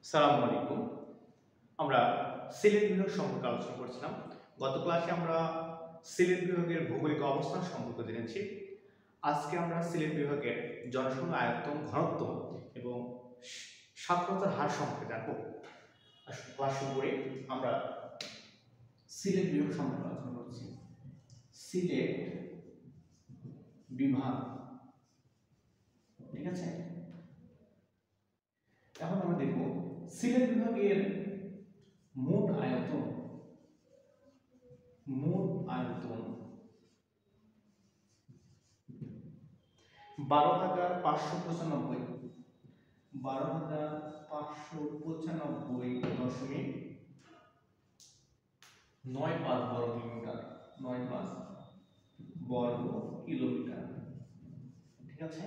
সালামু আলাইকুম। আমরা সিলেট বিভাগ সম্পর্কে আলোচনা করছিলাম। গত ক্লাসে আমরা সিলেট বিভাগের ভৌগোলিক অবস্থান সম্পর্কে জেনেছি। আজকে আমরা সিলেট বিভাগের জনসংখ্যা, আয়তন, ঘনত্ব এবং সাক্ষরতার হার সম্পর্কে জানব। ক্লাস শুরু করে আমরা সিলেট বিভাগ সম্পর্কে আলোচনা করছি। সিলেট বিভাগ, ঠিক আছে? এখন আমরা দেখব সিলেট বিভাগের মোট আয়তন 12,595.95 বর্গ কিলোমিটার, 95 বর্গ কিলোমিটার, ঠিক আছে?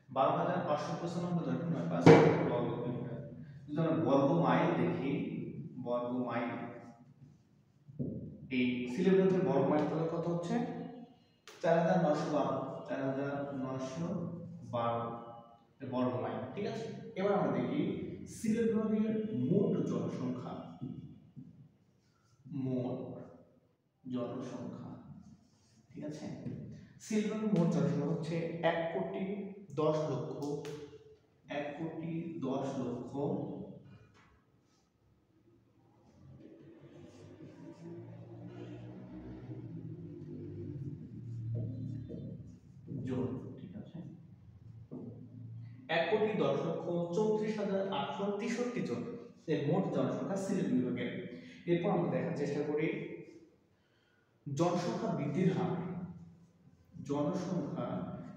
12,595.95 বর্গ কিলোমিটার। যদি আমরা বর্গ মাইল দেখি, বর্গ মাইল, এই সিলেট বিভাগের বর্গ মাইল কত হচ্ছে? 4,912 বর্গ মাইল, ঠিক আছে? এবার আমরা দেখি সিলেট বিভাগের মোট জনসংখ্যা, ঠিক আছে? সিলেট বিভাগের মোট জনসংখ্যা হচ্ছে 1,10,00,000 জন, ঠিক আছে? 1,10,34,863 জন এর মোট জনসংখ্যা সিলেট বিভাগের। এরপর আমরা দেখার চেষ্টা করি জনসংখ্যা বৃদ্ধির হার। জনসংখ্যা,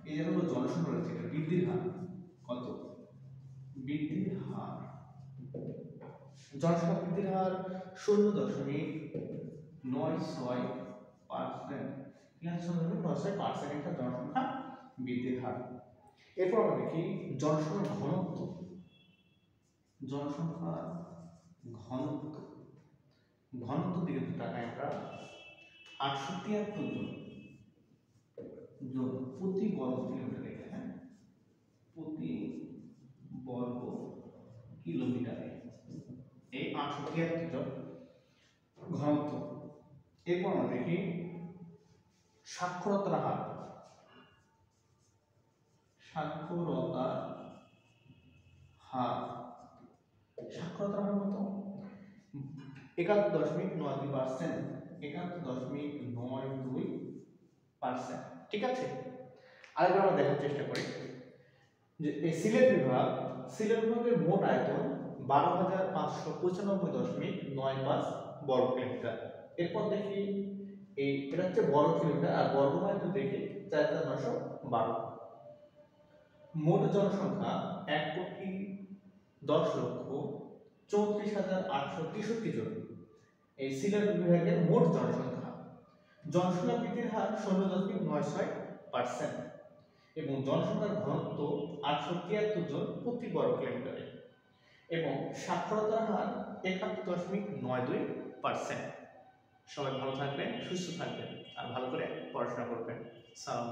এই হলো জনসংখ্যা রয়েছে, বৃদ্ধির হার কত? বৃদ্ধির হার, জনসংখ্যা বৃদ্ধির হার 0.96%, ঠিক আছে? 0.96% একটা জনসংখ্যা বৃদ্ধির হার। এরপর আমরা দেখি জনসংখ্যার ঘনত্ব। জনসংখ্যার ঘনত্ব, ঘনত্ব দিকে তাকাই আমরা, 873 জন প্রতি বর্গ কিলোমিটারে, হ্যাঁ, প্রতি বর্গ কিলোমিটারে এই 873 জন ঘনত্ব। এরপর আমরা দেখি সাক্ষরতার হার। সাক্ষরতার হার, সাক্ষরতার হার কত? 71.92%, 71.92%, ঠিক আছে? আরেকবার আমরা দেখার চেষ্টা করি যে এই সিলেট বিভাগের মোট আয়তন 12,595.95 বর্গ কিলোমিটার। এরপর দেখি এটা হচ্ছে বর্গ কিলোমিটার, আর বর্গ মাইল দেখি 4,912। মোট জনসংখ্যা 1,10,34,863 জন এই সিলেট বিভাগের মোট জনসংখ্যা। জনসংখ্যা বৃদ্ধির হার 0.96% এবং জনসংখ্যার ঘনত্ব 873 জন প্রতি বর্গ কিলোমিটারে এবং সাক্ষরতার হার 71.92%। সবাই ভালো থাকবেন, সুস্থ থাকবেন আর ভালো করে পড়াশোনা করবেন। সালাম।